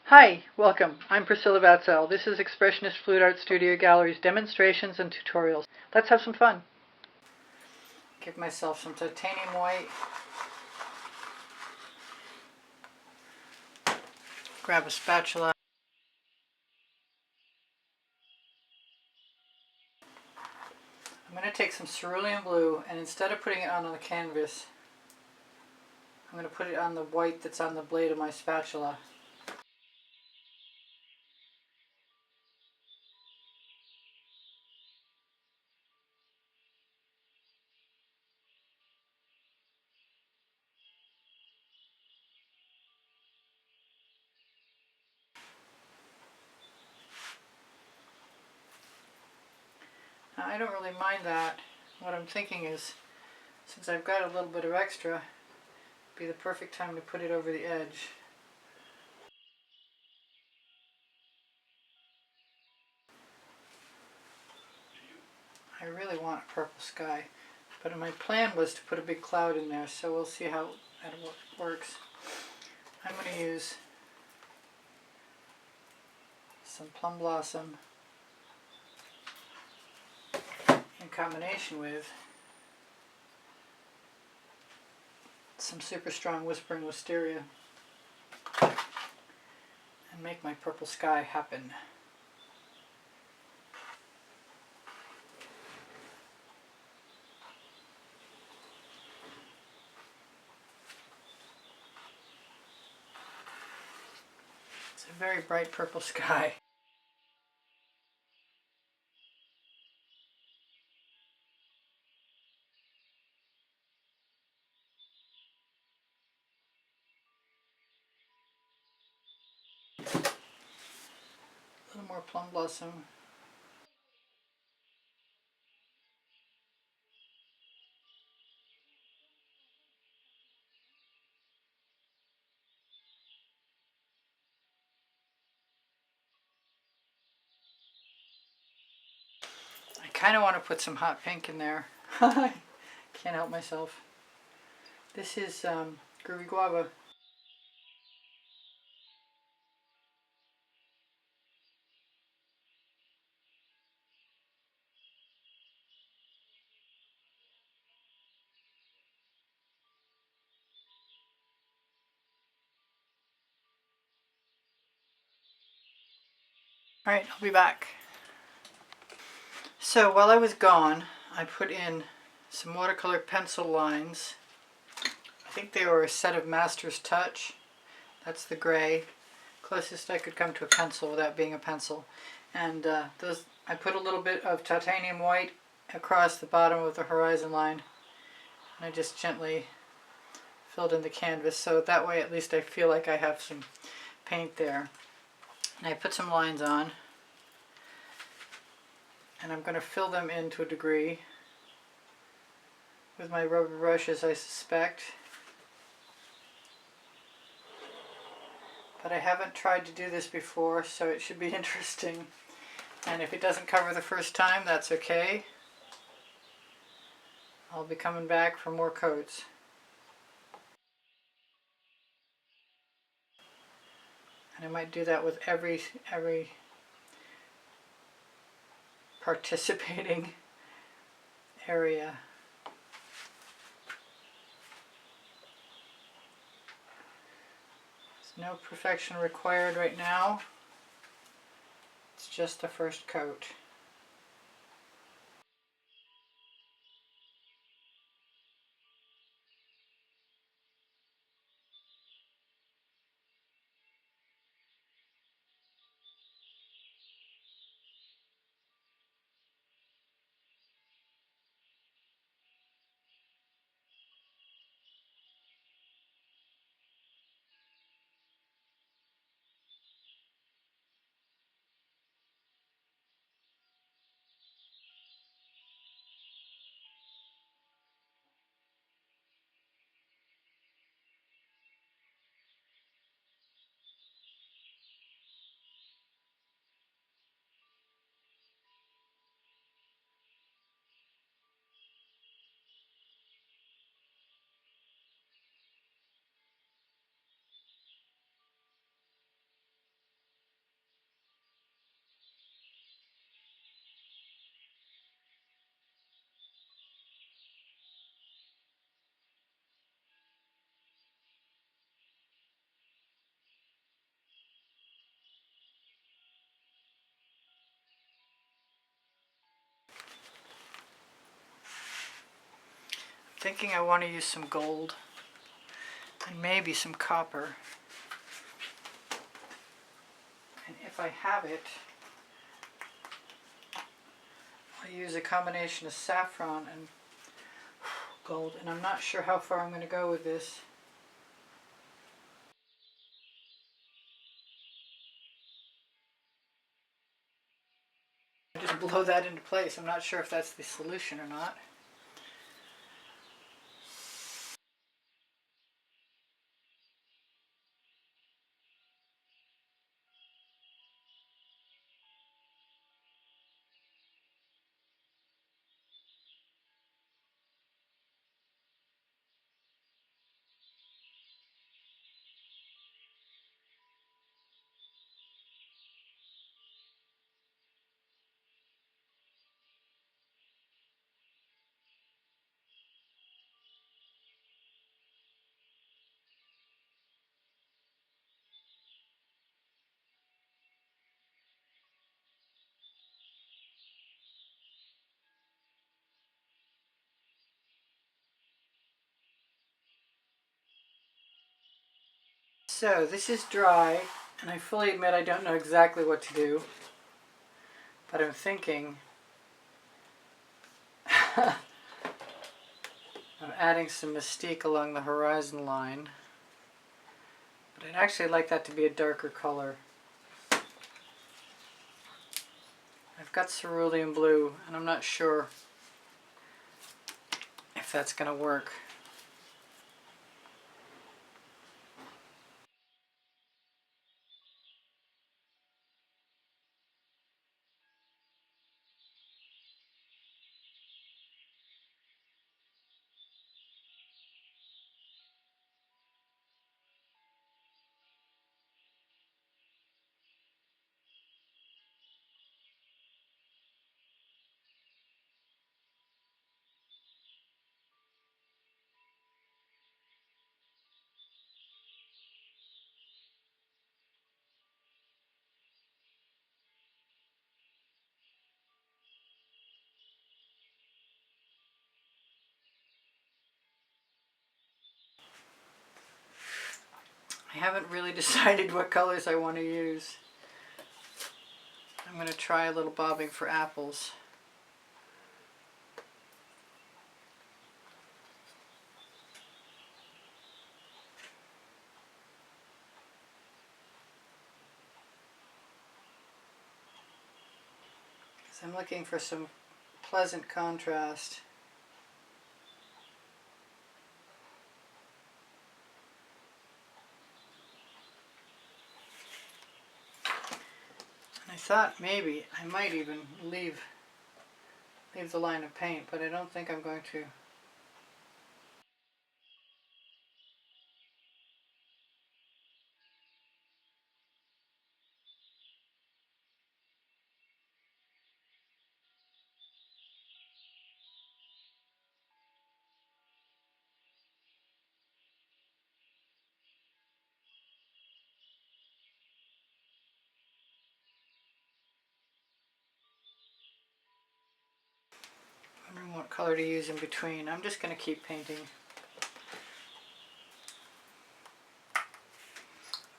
Hi, welcome. I'm Priscilla Batzell. This is Expressionist Fluid Art Studio Gallery's demonstrations and tutorials. Let's have some fun. Give myself some titanium white. Grab a spatula. I'm going to take some cerulean blue, and instead of putting it on the canvas, I'm going to put it on the white that's on the blade of my spatula. Now, I don't really mind that. What I'm thinking is, since I've got a little bit of extra, it'd be the perfect time to put it over the edge. I really want a purple sky, but my plan was to put a big cloud in there, so we'll see how that works. I'm going to use some plum blossom in combination with some super strong whispering wisteria and make my purple sky happen. It's a very bright purple sky. A little more plum blossom. I kind of want to put some hot pink in there. Can't help myself. This is Groovy Guava. Alright, I'll be back. So while I was gone, I put in some watercolor pencil lines. I think they were a set of Master's Touch. That's the gray. Closest I could come to a pencil without being a pencil. And those, I put a little bit of titanium white across the bottom of the horizon line. And I just gently filled in the canvas, so that way at least I feel like I have some paint there. And I put some lines on. And I'm going to fill them in to a degree with my rubber brushes, I suspect. But I haven't tried to do this before, so it should be interesting. And if it doesn't cover the first time, that's okay. I'll be coming back for more coats. And I might do that with every participating area. There's no perfection required right now. It's just the first coat. thinking I want to use some gold and maybe some copper. And if I have it, I'll use a combination of saffron and gold, and I'm not sure how far I'm going to go with this. Just blow that into place. I'm not sure if that's the solution or not. So this is dry, and I fully admit I don't know exactly what to do, but I'm thinking of adding some mystique along the horizon line, but I'd actually like that to be a darker color. I've got cerulean blue, and I'm not sure if that's going to work. I haven't really decided what colors I want to use. I'm going to try a little bobbing for apples. Because I'm looking for some pleasant contrast. I thought maybe I might even leave the line of paint, but I don't think I'm going to. Wondering what color to use in between. I'm just going to keep painting. I've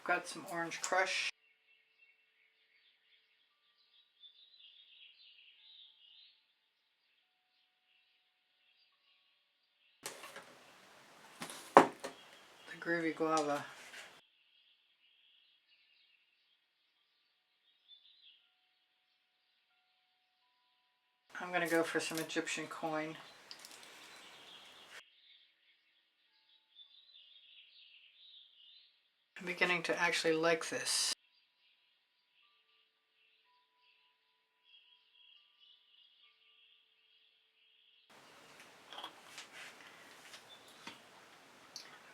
got some orange crush. The Groovy Guava. I'm going to go for some Egyptian coin. I'm beginning to actually like this.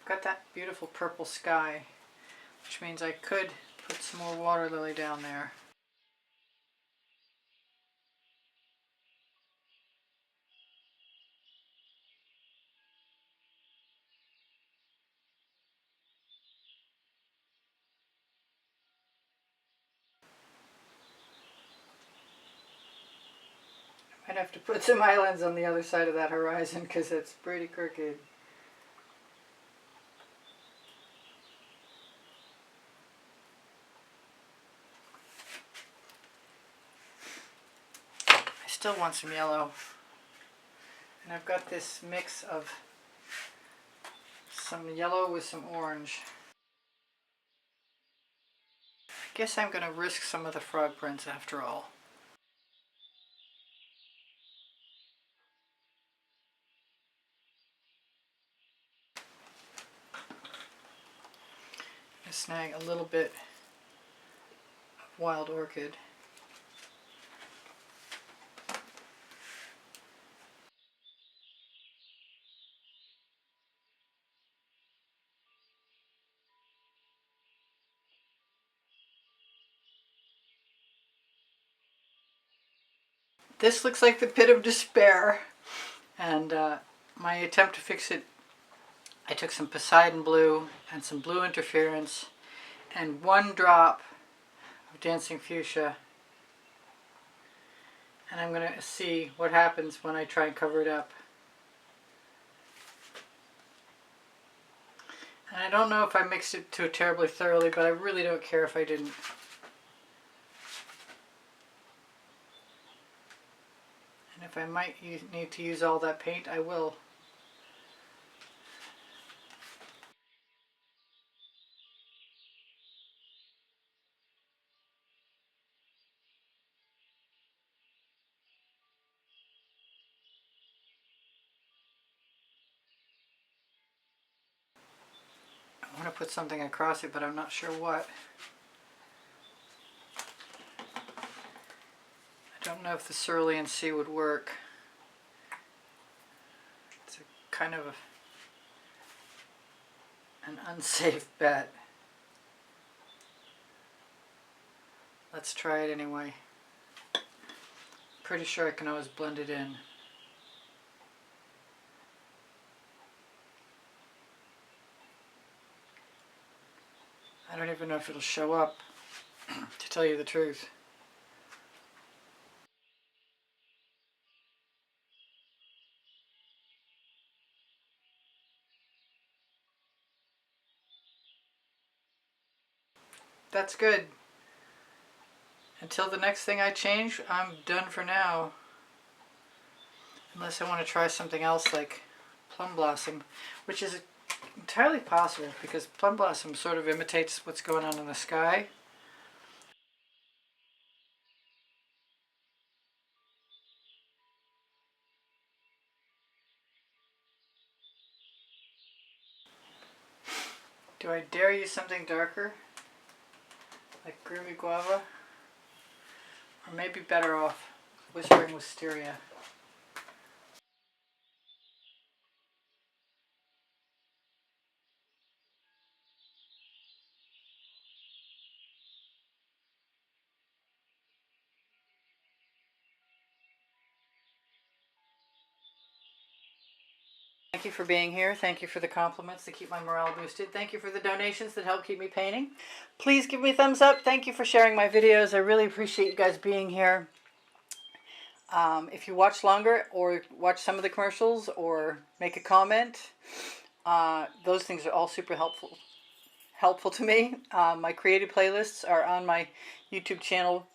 I've got that beautiful purple sky, which means I could put some more water lily down there. I might have to put some islands on the other side of that horizon because it's pretty crooked. I still want some yellow. And I've got this mix of some yellow with some orange. I guess I'm going to risk some of the frog prints after all. I snag a little bit of wild orchid. This looks like the pit of despair, and my attempt to fix it, I took some Poseidon blue and some blue interference and 1 drop of dancing fuchsia, and I'm going to see what happens when I try and cover it up. And I don't know if I mixed it too terribly thoroughly, but I really don't care if I didn't. And if I might need to use all that paint, I will. I want to put something across it, but I'm not sure what. I don't know if the Cerulean Sea would work. It's a kind of an unsafe bet. Let's try it anyway. Pretty sure I can always blend it in. I don't even know if it'll show up, to tell you the truth. That's good. Until the next thing I change, I'm done for now. Unless I want to try something else like Plum Blossom, which is entirely possible because Plum Blossom sort of imitates what's going on in the sky. Do I dare use something darker? Like Groovy Guava? Or maybe better off Whispering Wisteria. Thank you for being here. Thank you for the compliments that keep my morale boosted. Thank you for the donations that help keep me painting. Please give me a thumbs up. Thank you for sharing my videos. I really appreciate you guys being here. If you watch longer or watch some of the commercials or make a comment, those things are all super helpful to me. My creative playlists are on my YouTube channel.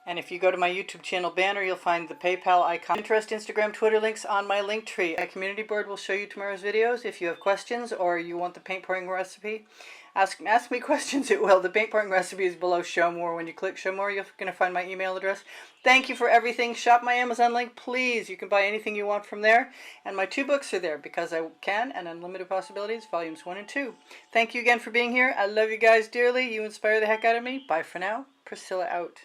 And if you go to my YouTube channel banner, you'll find the PayPal icon. Pinterest, Instagram, Twitter links on my link tree. My community board will show you tomorrow's videos. If you have questions or you want the paint pouring recipe, ask me questions, it will. The paint pouring recipe is below Show More. When you click Show More, you're going to find my email address. Thank you for everything. Shop my Amazon link, please. You can buy anything you want from there. And my 2 books are there, Because I Can and Unlimited Possibilities, volumes 1 and 2. Thank you again for being here. I love you guys dearly. You inspire the heck out of me. Bye for now. Priscilla out.